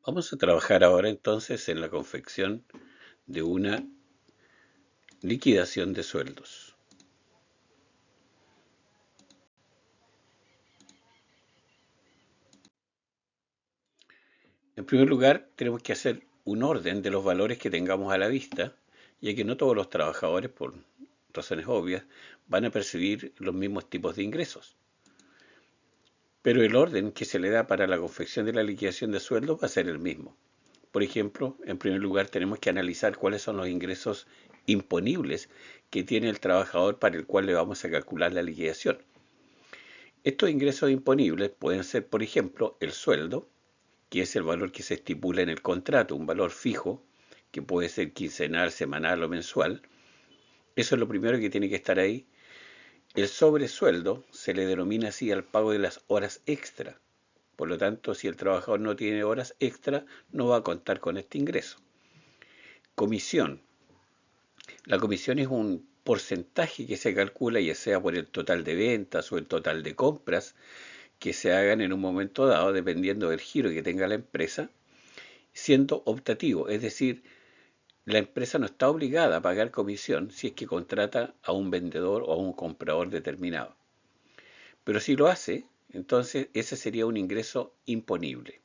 Vamos a trabajar ahora entonces en la confección de una liquidación de sueldos. En primer lugar, tenemos que hacer un orden de los valores que tengamos a la vista, ya que no todos los trabajadores, por razones obvias, van a percibir los mismos tipos de ingresos. Pero el orden que se le da para la confección de la liquidación de sueldos va a ser el mismo. Por ejemplo, en primer lugar tenemos que analizar cuáles son los ingresos imponibles que tiene el trabajador para el cual le vamos a calcular la liquidación. Estos ingresos imponibles pueden ser, por ejemplo, el sueldo, que es el valor que se estipula en el contrato, un valor fijo, que puede ser quincenal, semanal o mensual. Eso es lo primero que tiene que estar ahí. El sobresueldo se le denomina así al pago de las horas extra. Por lo tanto, si el trabajador no tiene horas extra, no va a contar con este ingreso. Comisión. La comisión es un porcentaje que se calcula ya sea por el total de ventas o el total de compras que se hagan en un momento dado, dependiendo del giro que tenga la empresa, siendo optativo, es decir, la empresa no está obligada a pagar comisión si es que contrata a un vendedor o a un comprador determinado. Pero si lo hace, entonces ese sería un ingreso imponible.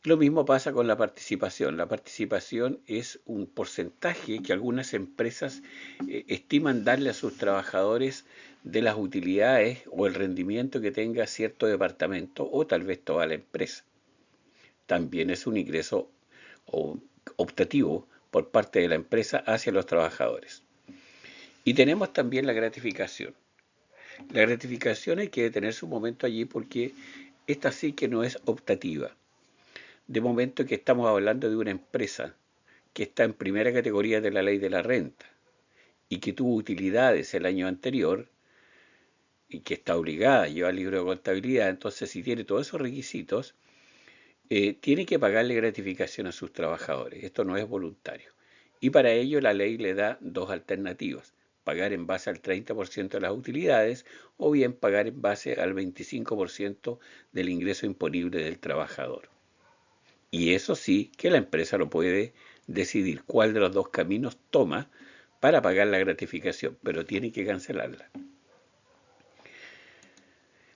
Lo mismo pasa con la participación. La participación es un porcentaje que algunas empresas estiman darle a sus trabajadores de las utilidades o el rendimiento que tenga cierto departamento o tal vez toda la empresa. También es un ingreso optativo por parte de la empresa hacia los trabajadores. Y tenemos también la gratificación. La gratificación hay que detenerse un momento allí porque esta sí que no es optativa. De momento que estamos hablando de una empresa que está en primera categoría de la ley de la renta y que tuvo utilidades el año anterior y que está obligada a llevar libro de contabilidad, entonces si tiene todos esos requisitos, tiene que pagarle gratificación a sus trabajadores. Esto no es voluntario. Y para ello la ley le da dos alternativas. Pagar en base al 30% de las utilidades o bien pagar en base al 25% del ingreso imponible del trabajador. Y eso sí que la empresa lo puede decidir cuál de los dos caminos toma para pagar la gratificación, pero tiene que cancelarla.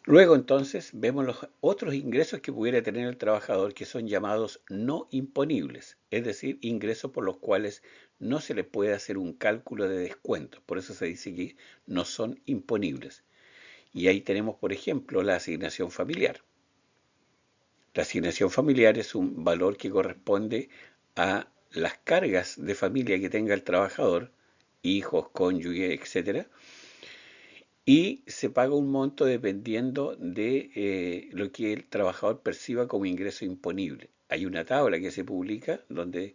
Luego entonces vemos los otros ingresos que pudiera tener el trabajador que son llamados no imponibles, es decir, ingresos por los cuales no se le puede hacer un cálculo de descuento, por eso se dice que no son imponibles. Y ahí tenemos, por ejemplo, la asignación familiar. La asignación familiar es un valor que corresponde a las cargas de familia que tenga el trabajador, hijos, cónyuge, etcétera, y se paga un monto dependiendo de lo que el trabajador perciba como ingreso imponible. Hay una tabla que se publica donde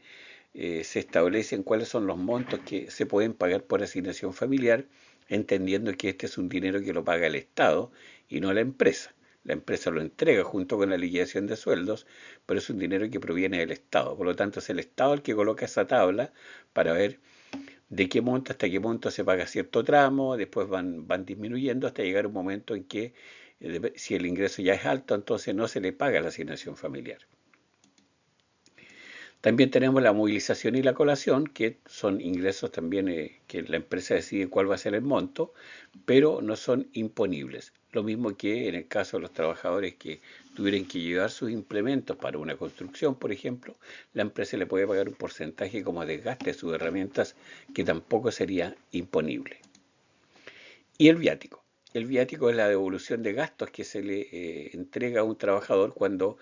se establecen cuáles son los montos que se pueden pagar por asignación familiar, entendiendo que este es un dinero que lo paga el Estado y no la empresa. La empresa lo entrega junto con la liquidación de sueldos, pero es un dinero que proviene del Estado. Por lo tanto, es el Estado el que coloca esa tabla para ver de qué monto hasta qué monto se paga cierto tramo, después van disminuyendo hasta llegar un momento en que si el ingreso ya es alto, entonces no se le paga la asignación familiar. También tenemos la movilización y la colación, que son ingresos también que la empresa decide cuál va a ser el monto, pero no son imponibles. Lo mismo que en el caso de los trabajadores que tuvieran que llevar sus implementos para una construcción, por ejemplo, la empresa le puede pagar un porcentaje como desgaste de sus herramientas que tampoco sería imponible. Y el viático. El viático es la devolución de gastos que se le entrega a un trabajador cuando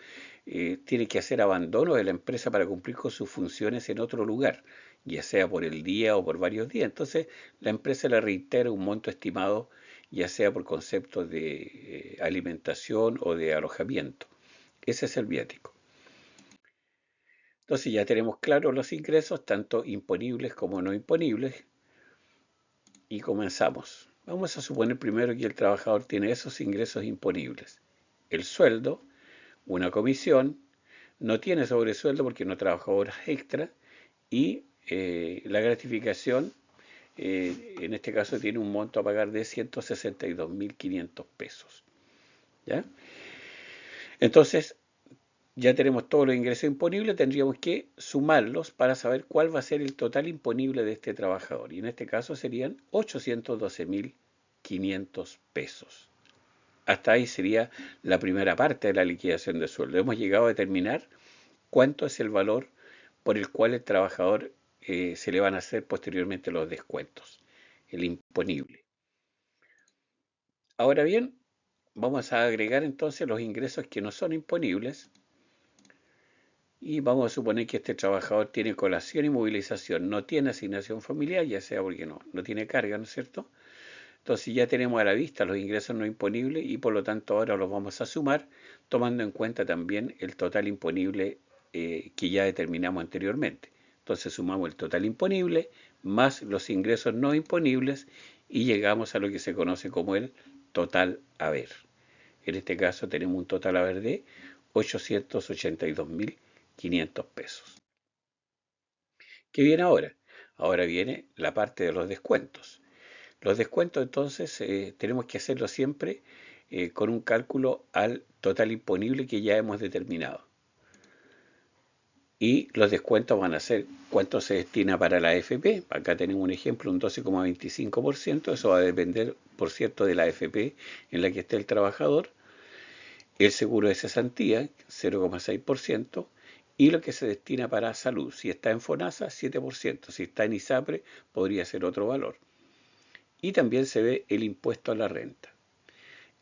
tiene que hacer abandono de la empresa para cumplir con sus funciones en otro lugar, ya sea por el día o por varios días. Entonces, la empresa le reitera un monto estimado, ya sea por conceptos de alimentación o de alojamiento. Ese es el viático. Entonces, ya tenemos claros los ingresos, tanto imponibles como no imponibles, y comenzamos. Vamos a suponer primero que el trabajador tiene esos ingresos imponibles. El sueldo, una comisión, no tiene sobresueldo porque no trabajó horas extra y la gratificación, en este caso, tiene un monto a pagar de 162.500 pesos. ¿Ya? Entonces, Ya tenemos todos los ingresos imponibles, tendríamos que sumarlos para saber cuál va a ser el total imponible de este trabajador. Y en este caso serían 812.500 pesos. Hasta ahí sería la primera parte de la liquidación de sueldo. Hemos llegado a determinar cuánto es el valor por el cual el trabajador se le van a hacer posteriormente los descuentos, el imponible. Ahora bien, vamos a agregar entonces los ingresos que no son imponibles y vamos a suponer que este trabajador tiene colación y movilización, no tiene asignación familiar, ya sea porque no tiene carga, ¿no es cierto? Entonces ya tenemos a la vista los ingresos no imponibles y por lo tanto ahora los vamos a sumar tomando en cuenta también el total imponible que ya determinamos anteriormente. Entonces sumamos el total imponible más los ingresos no imponibles y llegamos a lo que se conoce como el total haber. En este caso tenemos un total haber de 882.500 pesos. ¿Qué viene ahora? Ahora viene la parte de los descuentos. Los descuentos entonces tenemos que hacerlo siempre con un cálculo al total imponible que ya hemos determinado. Y los descuentos van a ser cuánto se destina para la AFP. Acá tenemos un ejemplo, un 12,25%. Eso va a depender, por cierto, de la AFP en la que esté el trabajador. El seguro de cesantía, 0,6%. Y lo que se destina para salud. Si está en FONASA, 7%. Si está en ISAPRE, podría ser otro valor. Y también se ve el impuesto a la renta.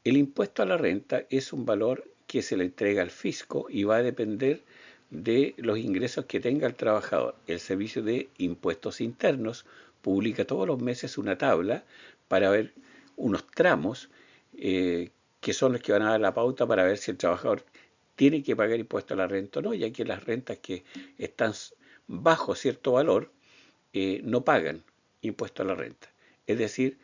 El impuesto a la renta es un valor que se le entrega al fisco y va a depender de los ingresos que tenga el trabajador. El Servicio de Impuestos Internos publica todos los meses una tabla para ver unos tramos que son los que van a dar la pauta para ver si el trabajador tiene que pagar impuesto a la renta o no, ya que las rentas que están bajo cierto valor no pagan impuesto a la renta. Es decir,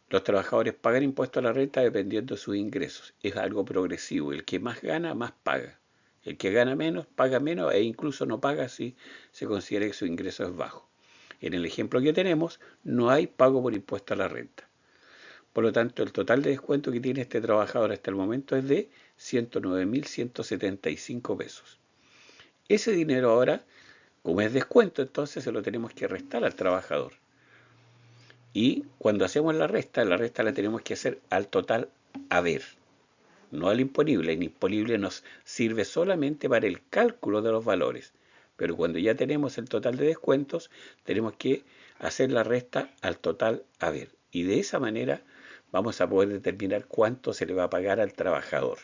los trabajadores pagan impuesto a la renta dependiendo de sus ingresos. Es algo progresivo. El que más gana, más paga. El que gana menos, paga menos e incluso no paga si se considera que su ingreso es bajo. En el ejemplo que tenemos, no hay pago por impuesto a la renta. Por lo tanto, el total de descuento que tiene este trabajador hasta el momento es de 109.175 pesos. Ese dinero ahora, como es descuento, entonces se lo tenemos que restar al trabajador. Y cuando hacemos la resta la tenemos que hacer al total haber, no al imponible. El imponible nos sirve solamente para el cálculo de los valores. Pero cuando ya tenemos el total de descuentos, tenemos que hacer la resta al total haber. Y de esa manera vamos a poder determinar cuánto se le va a pagar al trabajador.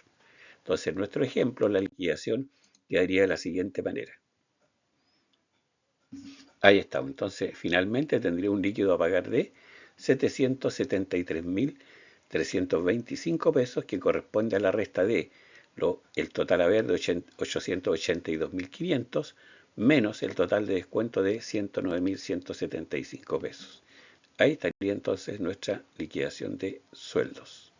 Entonces, en nuestro ejemplo, la liquidación quedaría de la siguiente manera. Ahí estamos. Entonces, finalmente tendría un líquido a pagar de 773.325 pesos, que corresponde a la resta de el total haber de 882.500 menos el total de descuento de 109.175 pesos. Ahí estaría entonces nuestra liquidación de sueldos.